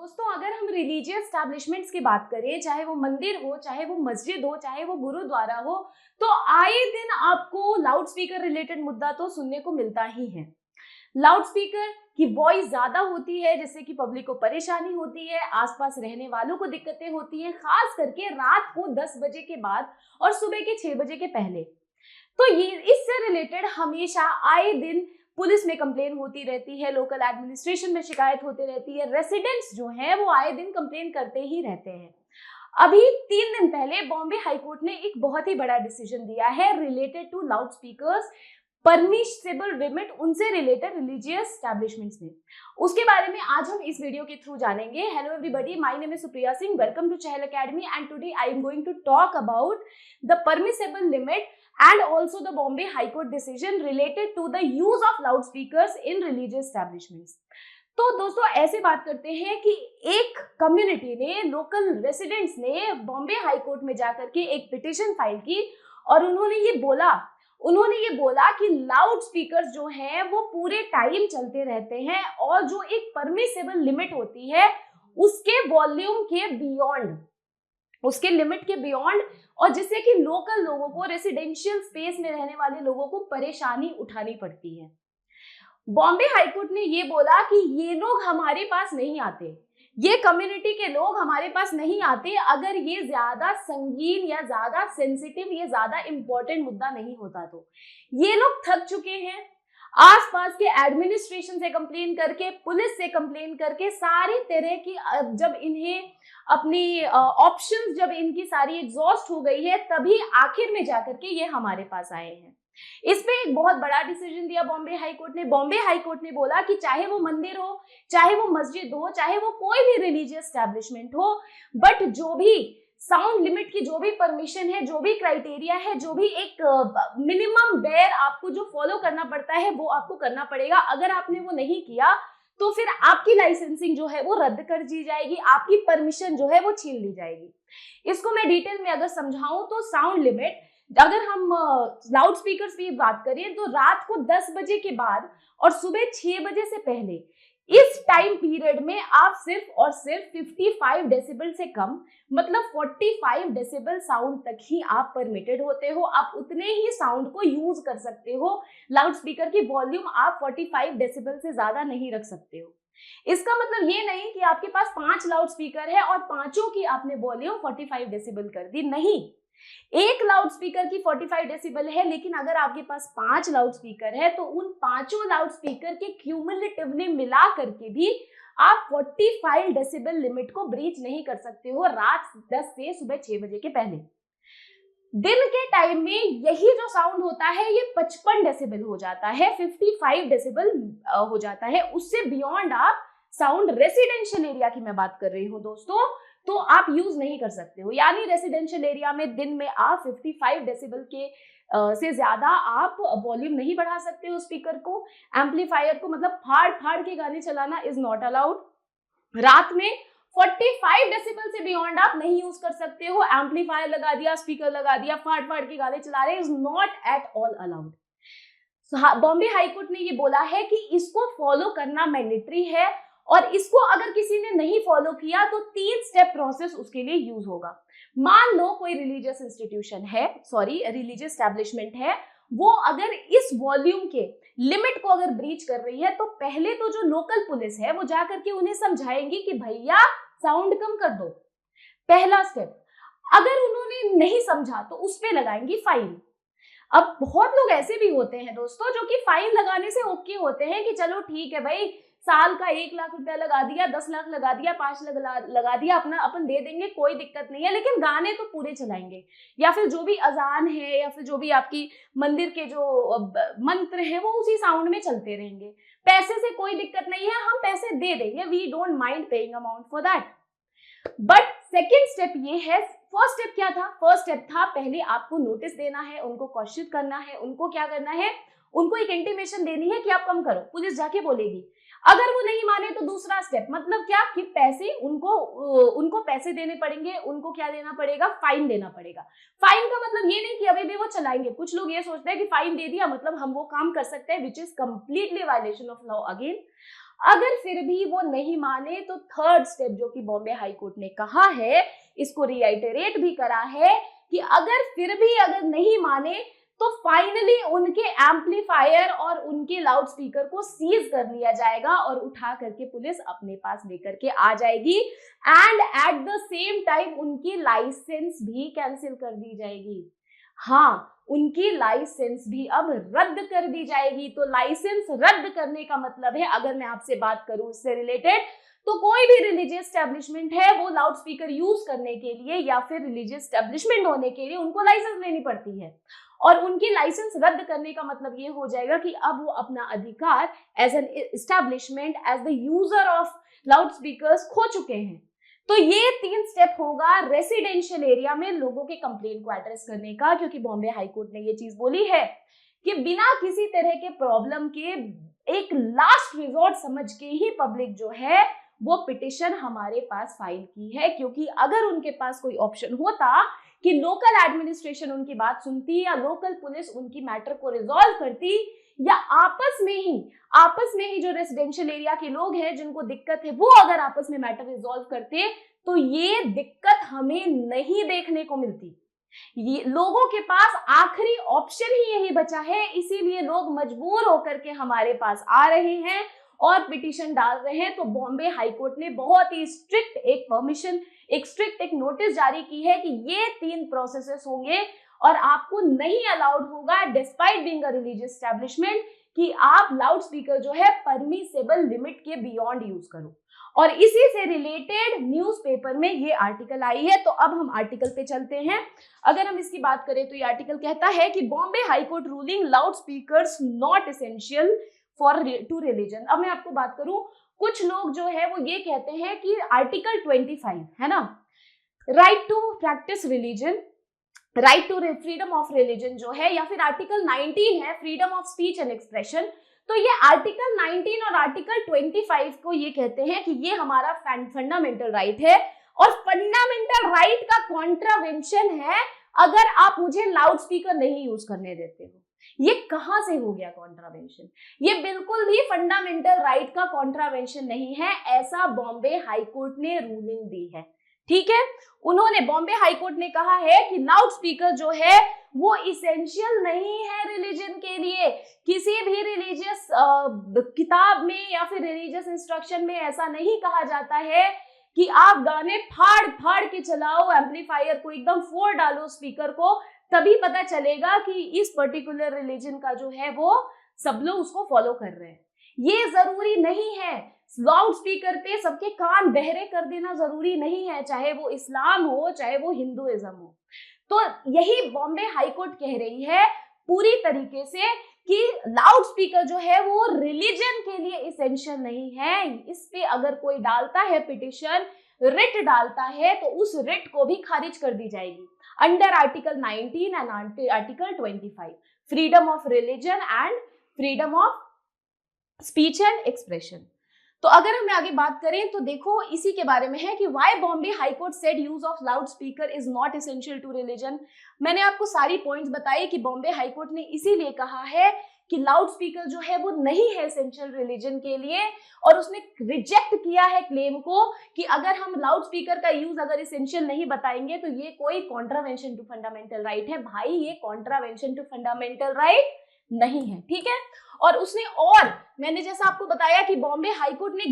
दोस्तों, अगर हम रिलीजियस एस्टैब्लिशमेंट्स की बात करें, चाहे वो मंदिर हो, चाहे वो मस्जिद हो, चाहे वो गुरुद्वारा हो, तो आए दिन आपको लाउड स्पीकर रिलेटेड मुद्दा तो सुनने को मिलता ही है। लाउड स्पीकर की वॉइस ज्यादा होती है, जिससे कि पब्लिक को परेशानी होती है, आसपास रहने वालों को दिक्कतें होती हैं, खास करके रात को 10 बजे के बाद और सुबह के 6 बजे के पहले। तो ये इससे रिलेटेड हमेशा आए दिन पुलिस में कंप्लेन होती रहती है, लोकल एडमिनिस्ट्रेशन में शिकायत होती रहती है, रेसिडेंट्स जो हैं वो आए दिन कंप्लेन करते ही रहते हैं। अभी 3 दिन पहले बॉम्बे हाईकोर्ट ने एक बहुत ही बड़ा डिसीजन दिया है related to loud speakers permissible limit उनसे रिलेटेड रिलीजियस एस्टैब्लिशमेंट्स में। उसके बारे में आज हम इस वीडियो के थ्रू जानेंगे। Hello everybody, my name is Supriya Singh, welcome to Chahal academy and today I am going to talk about the permissible limit and also the Bombay High Court decision related to the use of loudspeakers in religious establishments। तो दोस्तों, ऐसे बात करते हैं कि एक community ने, local residents ने बॉम्बे हाई कोर्ट में जाकर के एक पिटीशन फाइल की और उन्होंने ये बोला कि लाउड स्पीकर्स जो हैं वो पूरे टाइम चलते रहते हैं और जो एक परमिसिबल लिमिट होती है उसके वॉल्यूम के बियॉन्ड, उसके लिमिट के बियॉन्ड, और जिससे कि लोकल लोगों को, रेसिडेंशियल स्पेस में रहने वाले लोगों को परेशानी उठानी पड़ती है। बॉम्बे हाईकोर्ट ने ये बोला कि ये लोग हमारे पास नहीं आते, ये कम्युनिटी के लोग हमारे पास नहीं आते अगर ये ज्यादा संगीन या ज्यादा सेंसिटिव या ज्यादा इंपॉर्टेंट मुद्दा नहीं होता। तो ये लोग थक चुके हैं, आसपास के एडमिनिस्ट्रेशन से कंप्लेन करके, पुलिस से कंप्लेन करके, सारी तरह की, जब इन्हें अपनी ऑप्शंस जब इनकी सारी एग्जॉस्ट हो गई है, तभी आखिर में जाकर के ये हमारे पास आए हैं। इस पे एक बहुत बड़ा डिसीजन दिया बॉम्बे हाई कोर्ट ने। बॉम्बे हाई कोर्ट ने बोला कि चाहे वो मंदिर हो, चाहे वो मस्जिद हो, चाहे वो कोई भी रिलीजियस एस्टैब्लिशमेंट हो, बट जो भी साउंड लिमिट की जो भी परमिशन है, जो भी क्राइटेरिया है, जो भी एक मिनिमम बेयर आपको जो फॉलो करना पड़ता है वो आपको करना पड़ेगा। अगर आपने वो नहीं किया तो फिर आपकी लाइसेंसिंग जो है वो रद्द कर दी जाएगी, आपकी परमिशन जो है वो छीन ली जाएगी। इसको मैं डिटेल में अगर समझाऊं तो साउंड लिमिट, अगर हम लाउड स्पीकर्स की बात करें तो रात को 10 बजे के बाद और सुबह 6 बजे से पहले, इस टाइम पीरियड में आप सिर्फ और सिर्फ 55 डेसिबल से कम, मतलब 45 डेसिबल साउंड तक ही आप परमिटेड होते हो। आप उतने ही साउंड को यूज कर सकते हो। लाउड स्पीकर की वॉल्यूम आप 45 डेसिबल से ज्यादा नहीं रख सकते हो। इसका मतलब ये नहीं कि आपके पास 5 लाउड स्पीकर है और पांचों की आपने वॉल्यूम 45 डेसिबल कर दी, नहीं। एक लाउड स्पीकर की 45 डेसिबल है, लेकिन अगर आपके पास 5 लाउड स्पीकर है तो उन पांचों लाउड स्पीकर के क्यूमुलेटिवली मिला करके भी आप 45 डेसिबल लिमिट को ब्रीच नहीं कर सकते हो रात 10 से सुबह 6 बजे के पहले। दिन के टाइम में यही जो साउंड होता है ये 55 डेसिबल हो जाता है, 55 डेसिबल हो जाता है। उससे बियॉन्ड आप साउंड, रेसिडेंशियल एरिया की मैं बात कर रही हूँ दोस्तों, तो आप यूज नहीं कर सकते हो। यानी रेसिडेंशियल एरिया में दिन में आप 55 डेसिबल के से ज्यादा आप वॉल्यूम नहीं बढ़ा सकते हो स्पीकर को, एम्पलीफायर को, मतलब फाड़ फाड़ के गाने चलाना इज नॉट अलाउड। रात में 45 डेसिबल से बियॉन्ड आप नहीं यूज कर सकते हो। एम्पलीफायर लगा दिया, स्पीकर लगा दिया, फाड़ फाड़ के गाने चला रहे, is not at all allowed. Bombay high court ने ये बोला है कि इसको फॉलो करना मैंडेटरी है और इसको अगर किसी ने नहीं फॉलो किया तो 3 स्टेप प्रोसेस उसके लिए यूज होगा। मान लो कोई रिलीजियस इंस्टीट्यूशन है, रिलीजियस एस्टैब्लिशमेंट है, वो अगर इस वॉल्यूम के लिमिट को अगर ब्रीच कर रही है तो पहले तो जो लोकल पुलिस है वो जाकर के उन्हें समझाएंगी कि भैया साउंड कम कर दो, पहला स्टेप। अगर उन्होंने नहीं समझा तो उस पे लगाएंगी फाइन। अब बहुत लोग ऐसे भी होते हैं दोस्तों जो कि फाइन लगाने से ओके होते हैं कि चलो ठीक है भाई, साल का 1 लाख रुपया लगा दिया, 10 लाख लगा दिया, 5 लाख लगा दिया, अपना अपन दे देंगे, कोई दिक्कत नहीं है, लेकिन गाने तो पूरे चलाएंगे। या फिर जो भी अजान है या फिर जो भी आपकी मंदिर के जो मंत्र हैं वो उसी साउंड में चलते रहेंगे। पैसे से कोई दिक्कत नहीं है, हम पैसे दे देंगे, we don't mind paying amount for that. But second step ये है, फर्स्ट स्टेप क्या था? फर्स्ट स्टेप था पहले आपको नोटिस देना है, उनको क्वेश्चन करना है, उनको क्या करना है, उनको एक इंटीमेशन देनी है कि आप कम करो, पुलिस जाके बोलेगी। अगर वो नहीं माने तो दूसरा स्टेप, मतलब क्या कि पैसे उनको पैसे देने पड़ेंगे, उनको क्या देना पड़ेगा, फाइन देना पड़ेगा। फाइन का मतलब ये नहीं कि अभी भी वो चलाएंगे। कुछ लोग ये सोचते हैं कि फाइन दे दिया मतलब हम वो काम कर सकते हैं, which is completely violation of law again. अगर फिर भी वो नहीं माने तो थर्ड स्टेप जो कि बॉम्बे हाई कोर्ट ने कहा है, इसको रिआइटरेट भी करा है कि अगर फिर भी अगर नहीं माने तो फाइनली उनके एम्पलीफायर और उनके लाउड स्पीकर को सीज कर लिया जाएगा और उठा करके पुलिस अपने पास लेकर के आ जाएगी and eight the same time उनकी लाइसेंस भी कैंसिल कर दी जाएगी। हाँ, उनकी लाइसेंस भी अब रद्द कर दी जाएगी। तो लाइसेंस रद्द करने का मतलब है, अगर मैं आपसे बात करूं इससे रिलेटेड, तो कोई भी रिलीजियस एस्टेब्लिशमेंट है वो लाउड स्पीकर यूज करने के लिए या फिर रिलीजियस एस्टेब्लिशमेंट होने के लिए उनको लाइसेंस लेनी पड़ती है, और उनकी लाइसेंस रद्द करने का मतलब ये हो जाएगा कि अब वो अपना अधिकार as an establishment as the user of loud speakers खो चुके हैं। तो ये 3 स्टेप होगा रेसिडेंशियल एरिया में लोगों के कंप्लेंट को एड्रेस करने का, क्योंकि बॉम्बे हाई कोर्ट ने ये चीज बोली है कि बिना किसी तरह के प्रॉब्लम के एक लास्ट रिजॉर्ट समझ के ही पब्लिक जो है वो पिटिशन हमारे पास फाइल की है, क्योंकि अगर उनके पास कोई ऑप्शन होता कि लोकल एडमिनिस्ट्रेशन उनकी बात सुनती या लोकल पुलिस उनकी मैटर को रिजॉल्व करती या आपस में ही जो रेसिडेंशियल एरिया के लोग हैं जिनको दिक्कत है वो अगर आपस में मैटर रिजॉल्व करते, तो ये दिक्कत हमें नहीं देखने को मिलती। ये लोगों के पास आखिरी ऑप्शन ही यही बचा है, इसीलिए लोग मजबूर होकर के हमारे पास आ रहे हैं और पिटीशन डाल रहे हैं। तो बॉम्बे हाई कोर्ट ने बहुत ही स्ट्रिक्ट एक नोटिस जारी की है कि ये 3 प्रोसेसेस होंगे और आपको नहीं अलाउड होगा despite being a religious establishment कि आप लाउड स्पीकर जो है परमिसेबल लिमिट के बियॉन्ड यूज करो। और इसी से रिलेटेड न्यूज़पेपर में ये आर्टिकल आई है। तो अब हम आर्टिकल पे चलते हैं। अगर हम इसकी बात करें तो ये आर्टिकल कहता है कि Bombay high court ruling loud speakers not essential for to religion. अब मैं आपको बात करूं, कुछ लोग जो है वो ये कहते हैं कि आर्टिकल 25 है ना, right to practise religion, right to freedom of religion जो है, या फिर आर्टिकल 19 है freedom of speech and expression. तो ये आर्टिकल 19 और आर्टिकल 25 को ये कहते हैं कि ये हमारा फंडामेंटल राइट है और फंडामेंटल राइट का कॉन्ट्रावेंशन है अगर आप मुझे लाउड स्पीकर नहीं यूज करने देते हो। ये कहां से हो गया कॉन्ट्रावेंशन? ये बिल्कुल भी फंडामेंटल राइट का कॉन्ट्रावेंशन नहीं है, ऐसा बॉम्बे हाई कोर्ट ने रूलिंग दी है। ठीक है, उन्होंने बॉम्बे हाई कोर्ट ने कहा है कि लाउड स्पीकर जो है वो इसेंशियल नहीं है रिलीजन के लिए। किसी भी रिलीजियस किताब में या फिर रिलीजियस इंस्ट्रक्शन में ऐसा नहीं कहा जाता है कि आप गाने फाड़ फाड़ के चलाओ, एम्पलीफायर को एकदम फोड़ डालो स्पीकर को, तभी पता चलेगा कि इस पर्टिकुलर रिलीजन का जो है वो सब लोग उसको फॉलो कर रहे हैं। ये जरूरी नहीं है। लाउड स्पीकर पे सबके कान बहरे कर देना जरूरी नहीं है, चाहे वो इस्लाम हो चाहे वो हिंदुइज्म हो। तो यही बॉम्बे हाई कोर्ट कह रही है पूरी तरीके से कि लाउड स्पीकर जो है वो रिलीजन के लिए इसेंशियल नहीं है। इस पे अगर कोई डालता है पिटिशन, रिट डालता है, तो उस रिट को भी खारिज कर दी जाएगी under article 19 and article 25, freedom of religion and freedom of speech and expression. तो अगर हम आगे बात करें तो देखो इसी के बारे में है कि why Bombay high court said use of loud speaker is not essential to religion. मैंने आपको सारी पॉइंट्स बताई कि बॉम्बे हाई कोर्ट ने इसीलिए कहा है कि लाउड स्पीकर जो है वो नहीं है एसेंशियल रिलीजन के लिए, और उसने रिजेक्ट किया है क्लेम को कि अगर हम लाउड स्पीकर का यूज अगर एसेंशियल नहीं बताएंगे तो ये कोई कॉन्ट्रावेंशन टू फंडामेंटल राइट है। भाई ये कॉन्ट्रावेंशन टू फंडामेंटल राइट नहीं है, ठीक है। और उसने, और मैंने जैसा आपको बताया कि बॉम्बे हाई कोर्ट ने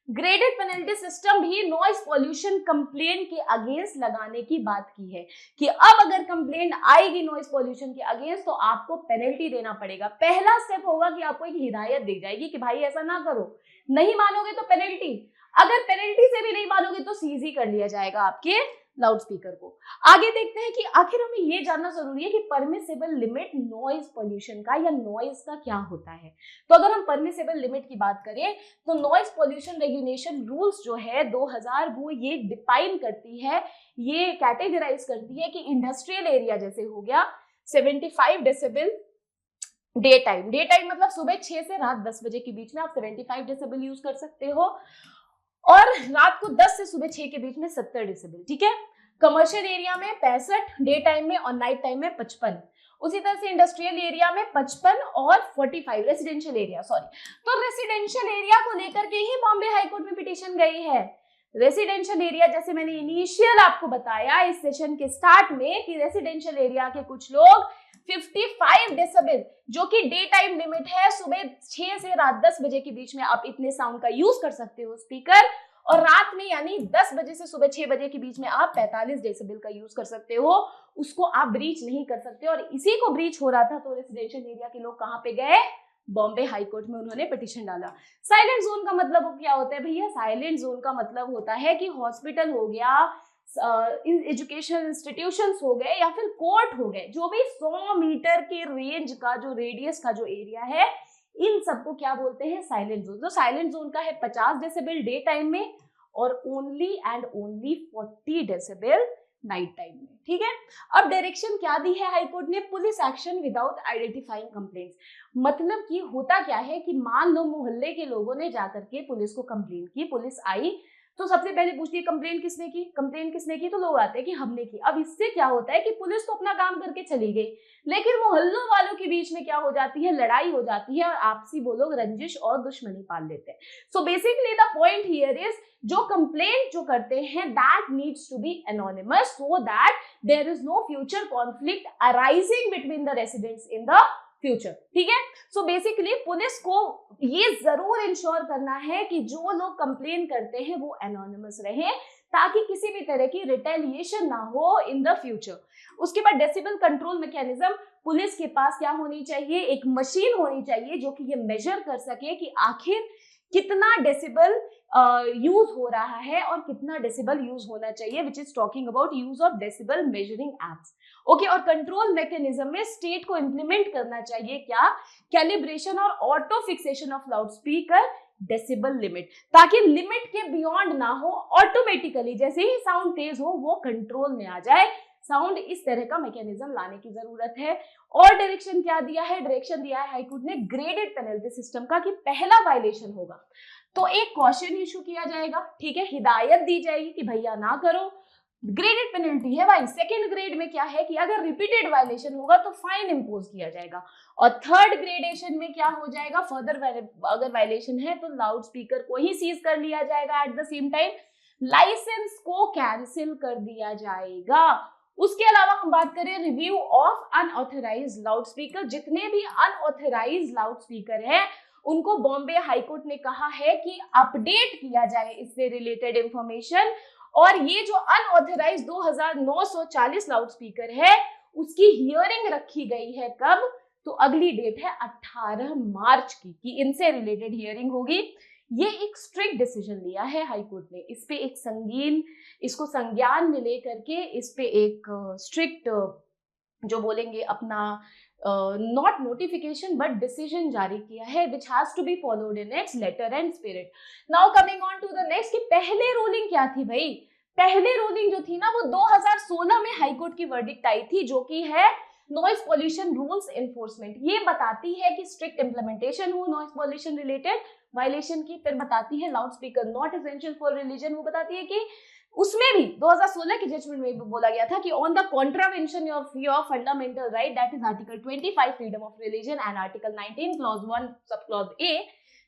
ग्रेडेड पेनल्टी सिस्टम भी नॉइज पॉल्यूशन कंप्लेंट के अगेंस्ट लगाने की बात की है कि अब अगर कंप्लेंट आएगी नॉइज पॉल्यूशन के अगेंस्ट तो आपको पेनल्टी देना पड़ेगा। पहला स्टेप होगा कि आपको एक हिदायत दी जाएगी कि भाई ऐसा ना करो, नहीं मानोगे तो पेनल्टी, अगर पेनल्टी से भी नहीं मानोगे तो सीज ही कर लिया जाएगा आपके लाउड स्पीकर को। आगे देखते हैं कि आखिर हमें ये जानना जरूरी है कि परमिसेबल लिमिट नॉइज पोल्यूशन का या नॉइज का क्या होता है। तो अगर हम परमिसेबल लिमिट की बात करें तो नॉइज पोल्यूशन रेगुलेशन रूल्स जो है 2000 वो ये डिफाइन करती है, ये कैटेगराइज करती है कि इंडस्ट्रियल एरिया जैसे हो गया 75 डेसिबल डे टाइम मतलब सुबह 6 से रात 10 बजे के बीच में आप 75 डेसिबल यूज कर सकते हो, और रात को 10 से सुबह 6 के बीच में 70 डेसिबल, ठीक है। कमर्शियल एरिया में 65, डे टाइम में और नाइट टाइम में 55, उसी तरह से इंडस्ट्रियल एरिया में 55 और 45 रेसिडेंशियल एरिया, सॉरी, तो रेसिडेंशियल एरिया को लेकर के ही बॉम्बे हाईकोर्ट में पिटीशन गई है। रेसिडेंशियल एरिया, जैसे मैंने इनिशियल आपको बताया इस सेशन के स्टार्ट में कि रेसिडेंशियल एरिया के कुछ लोग 55 डेसिबल, जो कि डे टाइम लिमिट है, सुबह 6 से रात 10 बजे के बीच में आप इतने साउंड का यूज कर सकते हो स्पीकर, और रात में यानी 10 बजे से सुबह 6 बजे के बीच में आप 45 डेसिबल का यूज कर सकते हो, उसको आप ब्रीच नहीं कर सकते। और इसी को ब्रीच हो रहा था तो रेसिडेंशियल एरिया के लोग कहां पे गए, बॉम्बे हाई कोर्ट में उन्होंने पिटीशन डाला। साइलेंट जोन का मतलब क्या होता है भैया? साइलेंट जोन का मतलब होता है कि हॉस्पिटल हो गया, एजुकेशनल इंस्टीट्यूशंस हो गए या फिर कोर्ट हो गए, जो भी 100 मीटर के रेंज का जो रेडियस का जो एरिया है, इन सबको क्या बोलते हैं, साइलेंट जोन। तो साइलेंट जोन का है 50 डेसिबल डे टाइम में और only and only 40 decibel night time में, ठीक है। अब डायरेक्शन क्या दी है हाईकोर्ट ने, police action without identifying complaints. मतलब कि होता क्या है कि मान लो मोहल्ले के लोगों ने जाकर के पुलिस को कंप्लेन की, पुलिस आई तो सबसे पहले पूछती है कंप्लेन किसने की, कंप्लेन किसने की, तो लोग आते हैं कि हमने की। अब इससे क्या होता है कि पुलिस तो अपना काम करके चली गई, लेकिन मोहल्लों वालों के बीच में क्या हो जाती है, लड़ाई हो जाती है और आपसी वो लोग रंजिश और दुश्मनी पाल लेते हैं। So basically the point here is, जो कंप्लेंट जो करते हैं that needs to be anonymous so that there is no future conflict arising between the residents in the future, ठीक है। सो बेसिकली पुलिस को ये जरूर इंश्योर करना है कि जो लोग कंप्लेन करते हैं वो एनोनिमस रहे, ताकि किसी भी तरह की रिटेलिएशन ना हो इन द फ्यूचर। उसके बाद डेसिबल कंट्रोल मैकेनिज्म, पुलिस के पास क्या होनी चाहिए, एक मशीन होनी चाहिए जो कि ये मेजर कर सके कि आखिर कितना डेसिबल यूज हो रहा है और कितना डेसिबल यूज होना चाहिए, which is talking about use of decibel measuring apps, okay. और कंट्रोल मैकेनिज्म में स्टेट को इंप्लीमेंट करना चाहिए क्या, कैलिब्रेशन और auto fixation of loud speaker decibel limit, ताकि लिमिट के बियॉन्ड ना हो, ऑटोमेटिकली जैसे ही साउंड तेज हो वो कंट्रोल में आ जाए। साउंड इस तरह का मैकेनिज्म लाने की जरूरत है। और डायरेक्शन क्या दिया है, डायरेक्शन दिया है हाईकोर्ट ने ग्रेडेड पेनल्टी सिस्टम का, कि पहला वायलेशन होगा तो एक कॉशन इशू किया जाएगा, ठीक है, हिदायत दी जाएगी कि भैया ना करो, ग्रेडेड पेनल्टी है भाई। सेकंड ग्रेड में क्या है कि अगर रिपीटेड वायलेशन होगा तो फाइन इंपोज किया जाएगा। और थर्ड ग्रेडेशन में क्या हो जाएगा, फर्दर अगर वायलेशन है तो लाउड स्पीकर को ही सीज कर लिया जाएगा, at the same time licence को कैंसिल कर दिया जाएगा। उसके अलावा हम बात करें review of unauthorised loud speaker, जितने भी अनऑथराइज्ड लाउड स्पीकर है उनको बॉम्बे हाईकोर्ट ने कहा है कि अपडेट किया जाए इससे रिलेटेड इंफॉर्मेशन। और ये जो अनऑथराइज्ड 2940 लाउड स्पीकर है उसकी हियरिंग रखी गई है कब, तो अगली डेट है 18 मार्च की, कि इनसे रिलेटेड हियरिंग होगी। ये एक स्ट्रिक्ट डिसीजन लिया है हाईकोर्ट ने, इस पे एक संगीन, इसको संज्ञान में लेकर के इस पे एक स्ट्रिक्ट जो बोलेंगे अपना नॉट नोटिफिकेशन बट डिसीजन जारी किया है, which has to be followed in its letter and spirit. Now coming on to the next, कि पहले रूलिंग क्या थी भाई, पहले रूलिंग जो थी ना वो 2016 में हाईकोर्ट की वर्डिक्ट आई थी, जो कि है नॉइज पॉल्यूशन रूल्स एनफोर्समेंट। ये बताती है कि स्ट्रिक्ट इंप्लीमेंटेशन हो नॉइज पॉल्यूशन रिलेटेड वायलेशन की। फिर बताती है loud speaker not essential for religion, वो बताती है कि उसमें भी 2016 के जजमेंट में भी बोला गया था कि on the contravention of your fundamental right, that is article 25 freedom of religion and article 19 clause 1 sub clause A,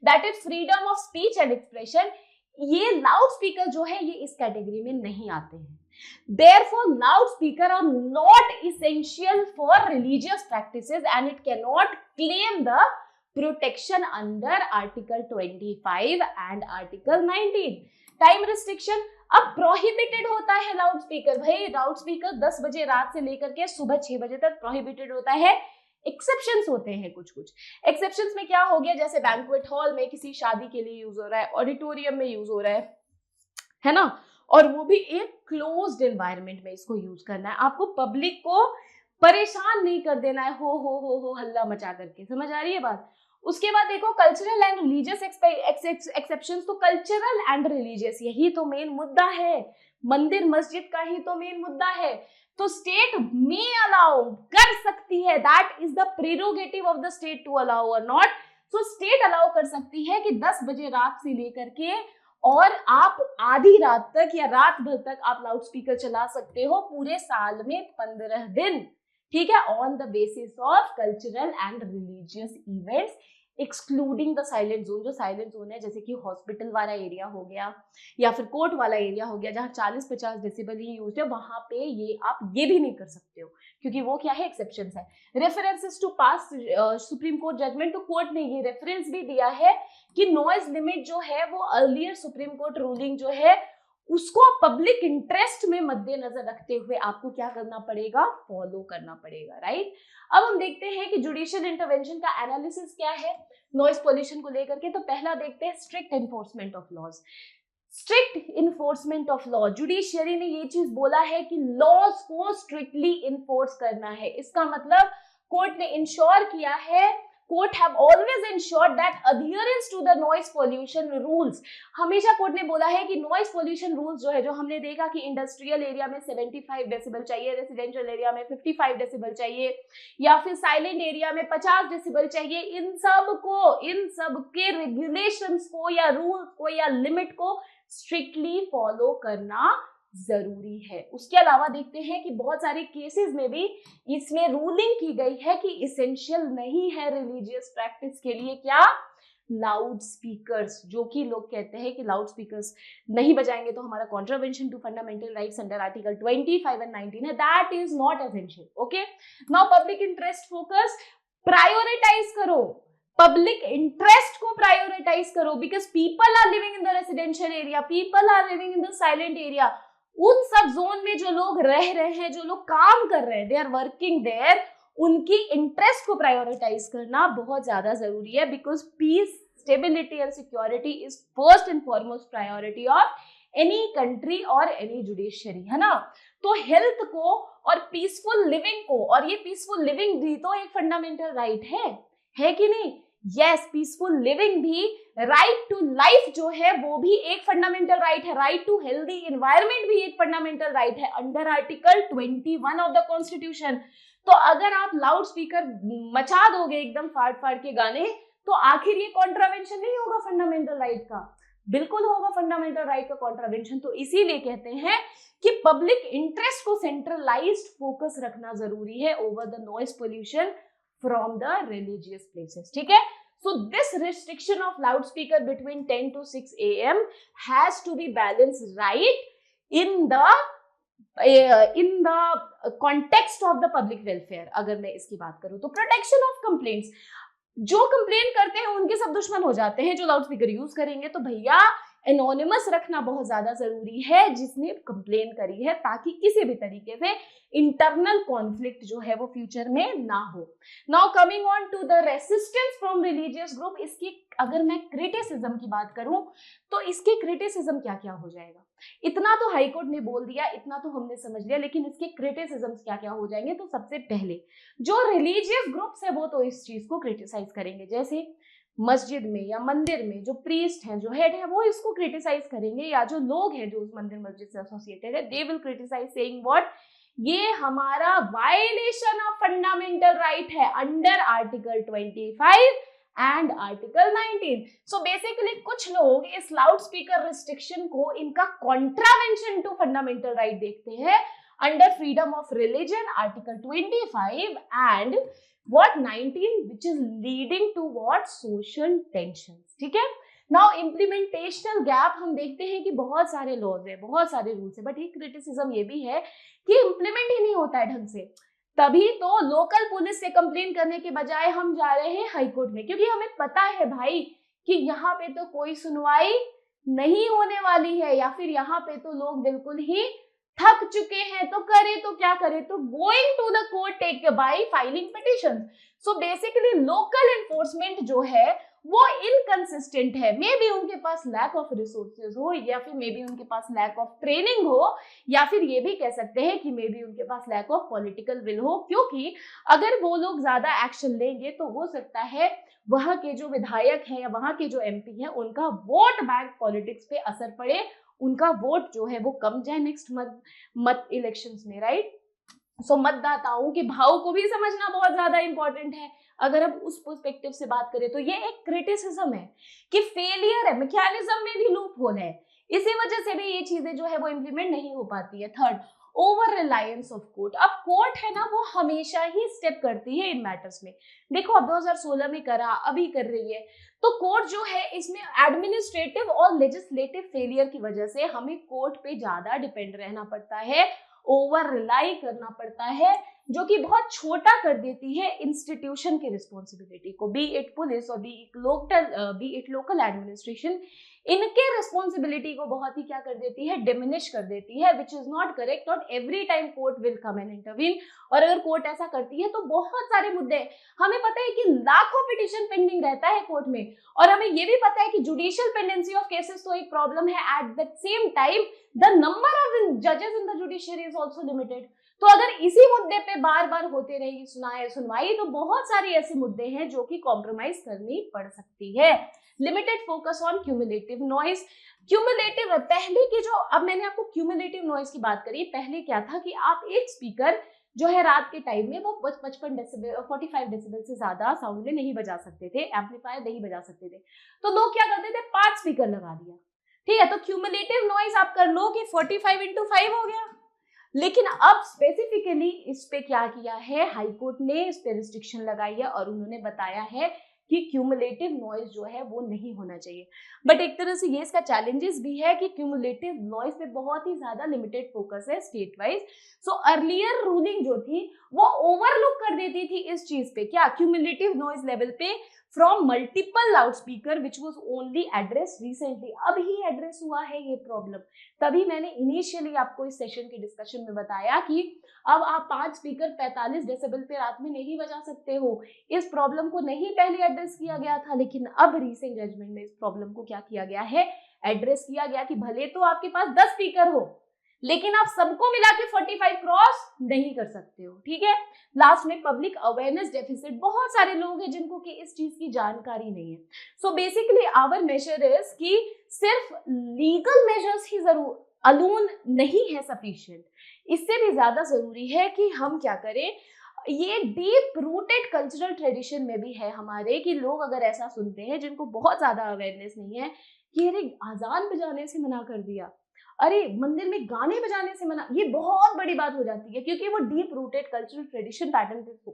that is freedom of speech and expression. ये लाउड स्पीकर जो है ये इस कैटेगरी में नहीं आते हैं। Therefore, loudspeaker are not essential for religious practices and it cannot claim the protection under Article 25 and Article 19. Time restriction, अब प्रोहिबिटेड होता है लाउड स्पीकर, भाई लाउड स्पीकर 10 बजे रात से लेकर के सुबह 6 बजे तक प्रोहिबिटेड होता है। एक्सेप्शंस होते हैं कुछ कुछ। एक्सेप्शंस में क्या हो गया, जैसे बैंक्वेट हॉल में किसी शादी के लिए यूज हो रहा है, ऑडिटोरियम में यूज हो रहा है ना, और वो भी एक क्लोज्ड एनवायरनमेंट में इसको यूज करना है। आपको पब्लिक को परेशान नहीं कर देना है हो हल्ला मचा करके, समझ आ रही है बात। उसके बाद देखो कल्चरल एंड रिलीजियस एक्सेप्शंस, तो कल्चरल एंड रिलीजियस यही तो मेन मुद्दा है, मंदिर मस्जिद का ही तो मेन मुद्दा है। तो स्टेट में अलाउ कर सकती है, that is the prerogative of the state to allow और नॉट। सो स्टेट अलाउ कर सकती है कि 10 बजे रात से लेकर के और आप आधी रात तक या रात भर तक आप लाउड स्पीकर चला सकते हो, पूरे साल में 15 दिन। ठीक है, on the basis of cultural and religious events, excluding the silent zone. जो साइलेंट जोन है जैसे कि हॉस्पिटल वाला एरिया हो गया या फिर कोर्ट वाला एरिया हो गया, जहाँ 40-50 डेसिबल ही यूज है, वहां पे ये आप ये भी नहीं कर सकते हो, क्योंकि वो क्या है, एक्सेप्शंस है। References to past supreme court judgement, तो कोर्ट ने ये रेफरेंस भी दिया है कि नॉइज लिमिट जो है वो अर्लियर सुप्रीम कोर्ट रूलिंग जो है उसको पब्लिक इंटरेस्ट में मद्देनजर रखते हुए आपको क्या करना पड़ेगा, फॉलो करना पड़ेगा, राइट। अब हम देखते हैं कि जुडिशियल इंटरवेंशन का एनालिसिस क्या है नॉइज पोल्यूशन को लेकर के। तो पहला देखते हैं strict enforcement of laws. Strict enforcement of law, judiciary ने ये चीज बोला है कि लॉज को स्ट्रिक्टली इन्फोर्स करना है। इसका मतलब कोर्ट ने इंश्योर किया है, court have always ensured that adherence to the noise pollution rules. हमेशा कोर्ट ने बोला है कि नॉइज पोल्यूशन रूल्स जो है, जो हमने देखा कि इंडस्ट्रियल एरिया में 75 डेसिबल चाहिए, रेसिडेंशियल एरिया में 55 डेसिबल चाहिए, या फिर साइलेंट एरिया में 50 डेसिबल चाहिए, इन सब के रेगुलेशंस को या रूल्स को या लिमिट को स्ट्रिक्टली फॉलो करना जरूरी है। उसके अलावा देखते हैं कि बहुत सारे केसेस में भी इसमें रूलिंग की गई है कि इसेंशियल नहीं है रिलीजियस प्रैक्टिस के लिए क्या, लाउड स्पीकर्स। जो कि लोग कहते हैं कि लाउड स्पीकर्स नहीं बजाएंगे तो हमारा contravention to fundamental rights under article 25 and 19 है, that is not essential. Okay, now public interest focus, prioritise करो, पब्लिक इंटरेस्ट को प्रायोरिटाइज करो, because people are living in the residential area, people are living in the silent area. उन सब zone में जो लोग रह रहे हैं, जो लोग काम कर रहे हैं, दे आर वर्किंग देयर, उनकी इंटरेस्ट को प्रायोरिटाइज करना बहुत ज्यादा जरूरी है, because peace, stability and security is first and foremost priority of any country और एनी जुडिशियरी, है ना। तो हेल्थ को और पीसफुल लिविंग को, और ये पीसफुल लिविंग भी तो एक फंडामेंटल राइट है कि नहीं। यस, पीसफुल लिविंग भी, राइट टू लाइफ जो है वो भी एक फंडामेंटल राइट है, राइट टू हेल्दी एनवायरनमेंट भी एक फंडामेंटल राइट है under article 21 of the constitution. तो अगर आप लाउड स्पीकर मचा दोगे एकदम फाड़ फाड़ के गाने, तो आखिर ये कॉन्ट्रावेंशन नहीं होगा फंडामेंटल राइट का, बिल्कुल होगा फंडामेंटल राइट का कॉन्ट्रावेंशन। तो इसीलिए कहते हैं कि पब्लिक इंटरेस्ट को सेंट्रलाइज्ड फोकस रखना जरूरी है over the noise pollution from the religious places, ठीक है। So this restriction of loudspeaker between 10 to 6 AM has to be balanced right in the context of the public welfare। अगर मैं इसकी बात करूं तो protection of complaints, जो complain करते हैं उनके सब दुश्मन हो जाते हैं जो लाउड स्पीकर यूज करेंगे, तो भैया एनोनिमस रखना बहुत ज्यादा जरूरी है जिसने कंप्लेन करी है, ताकि किसी भी तरीके से इंटरनल कॉन्फ्लिक्ट जो है वो फ्यूचर में ना हो। Now coming on to the resistance from religious group, इसकी अगर मैं क्रिटिसिज्म की बात करूं तो इसके क्रिटिसिज्म क्या क्या हो जाएगा, इतना तो हाईकोर्ट ने बोल दिया, इतना तो हमने समझ लिया, लेकिन इसके क्रिटिसिज्म क्या क्या हो जाएंगे। तो सबसे पहले जो रिलीजियस ग्रुप्स है वो तो इस चीज को क्रिटिसाइज करेंगे, जैसे मस्जिद में या मंदिर में जो प्रीस्ट हैं, जो हेड है, वो इसको क्रिटिसाइज करेंगे, या जो लोग हैं जो उस मंदिर मस्जिद से एसोसिएटेड है, they will criticise saying what, ये हमारा वायलेशन ऑफ फंडामेंटल राइट है under article 25 and article 19। So basically कुछ लोग इस लाउड स्पीकर रिस्ट्रिक्शन को इनका कॉन्ट्रावेंशन टू फंडामेंटल राइट देखते हैं under freedom of religion article 25 and what 19, which is leading to what, social tensions, ठीक है। नाउ इम्प्लीमेंटेशनल गैप, हम देखते हैं कि बहुत सारे लॉज है, बहुत सारे रूल्स है, बट एक क्रिटिसिज्म ये भी है कि इम्प्लीमेंट ही नहीं होता है ढंग से। तभी तो लोकल पुलिस से कंप्लेन करने के बजाय हम जा रहे हैं हाई कोर्ट में, क्योंकि हमें पता है भाई कि यहाँ पे तो कोई सुनवाई नहीं होने वाली है, या फिर यहाँ पे तो लोग बिल्कुल ही थक चुके हैं, तो करे तो क्या करे, तो going to the court take by filing petition. So basically local enforcement जो है वो इनकंसिस्टेंट है, मे बी उनके पास लैक ऑफ रिसोर्सेज हो, या फिर मे बी उनके पास लैक ऑफ ट्रेनिंग हो, या फिर ये भी कह सकते हैं कि मे बी उनके पास लैक ऑफ पॉलिटिकल विल हो, क्योंकि अगर वो लोग ज्यादा एक्शन लेंगे तो हो सकता है वहां के जो विधायक हैं या वहां के जो एमपी हैं उनका वोट बैंक पॉलिटिक्स पे असर पड़े, उनका वोट जो है वो कम जाए नेक्स्ट मत इलेक्शंस में, राइट। सो मतदाताओं के भाव को भी समझना बहुत ज्यादा इंपॉर्टेंट है। अगर हम उस पर्सपेक्टिव से बात करें तो ये एक क्रिटिसिज्म है कि फेलियर है, मैकेनिज्म में भी लूप होल है, इसी वजह से भी ये चीजें जो है वो इम्प्लीमेंट नहीं हो पाती है। Third, over Reliance of court. अब कोर्ट है ना वो हमेशा ही स्टेप करती है इन मैटर्स में। देखो अब 2016 में करा, अभी कर रही है, तो कोर्ट जो है इसमें एडमिनिस्ट्रेटिव और लेजिस्लेटिव फेलियर की वजह से हमें कोर्ट पे ज्यादा डिपेंड रहना पड़ता है, ओवर रिलाई करना पड़ता है, जो कि बहुत छोटा कर देती है इंस्टीट्यूशन की रिस्पॉन्सिबिलिटी को, बी इट पुलिस और बी इट लोकल एडमिनिस्ट्रेशन, इनके रिस्पॉन्सिबिलिटी को बहुत ही क्या कर देती है, डिमिनिश कर देती है, which is not correct. Not every time court will come and intervene, और अगर कोर्ट ऐसा करती है तो बहुत सारे मुद्दे, हमें पता है कि लाखों पिटिशन पेंडिंग रहता है कोर्ट में, और हमें ये भी पता है कि जुडिशियल पेंडेंसी ऑफ केसेस तो एक प्रॉब्लम है, at the same time the number of जजेस in the judiciary is also limited. तो अगर इसी मुद्दे पे बार बार होते रहेगी सुनवाई, तो बहुत सारे ऐसे मुद्दे हैं जो कि कॉम्प्रोमाइज करनी पड़ सकती है। Limited focus on cumulative noise. Cumulative पहले की जो, अब मैंने आपको क्यूमुलेटिव नॉइज की बात करी, पहले क्या था कि आप एक स्पीकर जो है रात के टाइम में वो 55 डेसिबल 45 डेसिबल से ज्यादा साउंड में नहीं बजा सकते थे, एम्पलीफायर नहीं बजा सकते थे, तो लोग क्या करते थे, 5 स्पीकर लगा दिया, ठीक है, तो क्यूमुलेटिव नॉइज आप कर लो कि 45 into 5 हो गया। लेकिन अब स्पेसिफिकली इस पे क्या किया है, हाई कोर्ट ने इस पे रिस्ट्रिक्शन लगाई है और उन्होंने बताया है कि क्यूमुलेटिव नॉइज जो है वो नहीं होना चाहिए। बट एक तरह से ये इसका चैलेंजेस भी है कि क्यूमुलेटिव नॉइज पे बहुत ही ज्यादा लिमिटेड फोकस है state wise. So earlier ruling जो थी वो ओवरलुक कर देती थी इस चीज पे, क्या, क्यूमुलेटिव नॉइज लेवल पे from multiple loudspeaker which was only address recently. अब ही एड्रेस हुआ है ये प्रॉब्लम, तभी मैंने इनिशियली आपको इस सेशन के डिस्कशन में बताया कि अब आप 5 स्पीकर 45 डेसिबल पे रात में नहीं बजा सकते हो। इस प्रॉब्लम को नहीं पहले एड्रेस किया गया था, लेकिन अब रीसेंट जजमेंट में इस प्रॉब्लम को क्या किया गया है, एड्रेस किया गया कि भले तो आपके पास 10 स्पीकर हो, लेकिन आप सबको मिला के 45 क्रॉस नहीं कर सकते हो, ठीक है। लास्ट में पब्लिक अवेयरनेस डेफिसिट, बहुत सारे लोग हैं जिनको कि इस चीज की जानकारी नहीं है। So basically our major is कि सिर्फ लीगल मेजर्स ही जरूर अलोन नहीं है सफिशिएंट, इससे भी ज्यादा जरूरी है कि हम क्या करें, ये डीप रूटेड कल्चरल ट्रेडिशन में भी है हमारे कि लोग अगर ऐसा सुनते हैं जिनको बहुत ज्यादा अवेयरनेस नहीं है कि अरे अजान बजाने से मना कर दिया, अरे मंदिर में गाने बजाने से मना, ये बहुत बड़ी बात हो जाती है क्योंकि वो deep rooted cultural tradition pattern पे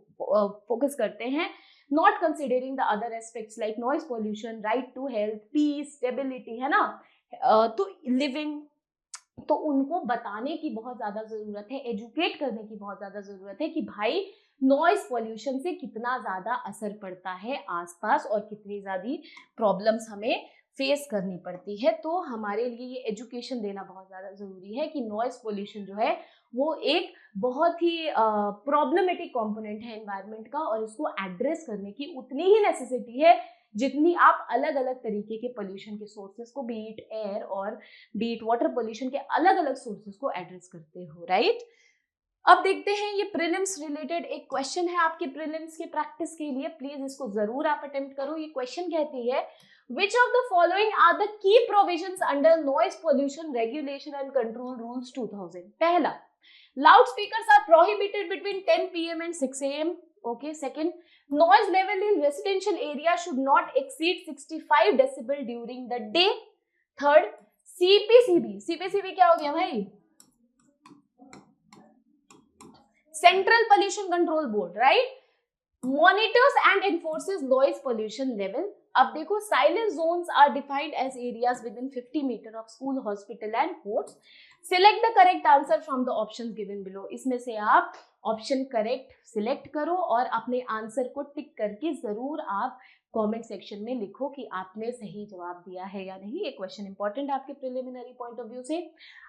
फोकस करते हैं, not considering the other aspects like noise pollution, right to health, peace, stability, है ना, तो लिविंग। तो उनको बताने की बहुत ज्यादा जरूरत है, एजुकेट करने की बहुत ज्यादा जरूरत है कि भाई नॉइज पोल्यूशन से कितना ज्यादा असर पड़ता है आसपास और कितनी ज्यादा प्रॉब्लम्स हमें फेस करनी पड़ती है। तो हमारे लिए ये एजुकेशन देना बहुत ज़्यादा ज़रूरी है कि नॉइज पोल्यूशन जो है वो एक बहुत ही प्रॉब्लमेटिक कंपोनेंट है एनवायरनमेंट का, और इसको एड्रेस करने की उतनी ही नेसेसिटी है जितनी आप अलग अलग तरीके के पोल्यूशन के सोर्सेज को, बीट एयर और बीट वाटर पोल्यूशन के अलग अलग सोर्सेज को एड्रेस करते हो, राइट। अब देखते हैं ये प्रीलिम्स रिलेटेड एक क्वेश्चन है आपके प्रीलिम्स के प्रैक्टिस के लिए, प्लीज इसको जरूर आप अटेम्प्ट करो। ये क्वेश्चन कहती है which of the following are the key provisions under noise pollution regulation and control rules 2000? पहला, loudspeakers are prohibited between 10 p.m. and 6 a.m. Okay. Second, noise level in residential area should not exceed 65 decibel during the day. Third, CPCB क्या हो गया भाई, Central Pollution Control Board, right, monitors and enforces noise pollution level. अब देखो, silence zones are defined as areas within 50 metre of school, hospital and courts. Select the correct answer from the options given below. इसमें से आप option correct select करो और अपने answer को टिक करके जरूर आप कमेंट सेक्शन में लिखो कि आपने सही जवाब दिया है या नहीं। ये क्वेश्चन इंपॉर्टेंट है आपके प्रिलिमिनरी पॉइंट ऑफ व्यू से।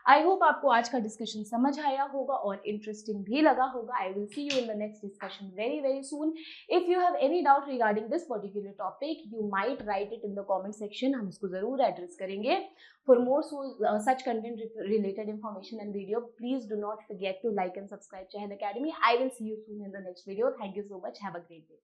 आई होप आपको आज का डिस्कशन समझ आया होगा और इंटरेस्टिंग भी लगा होगा। I will see you in the next discussion very very soon. If you have any doubt regarding this particular topic, you might right it in the comment section, हम इसको जरूर एड्रेस करेंगे। For more such content related information and video, please do not forget to like and subscribe Chahan Academy. I will see you soon in the next video. Thank you so much. Have a great day.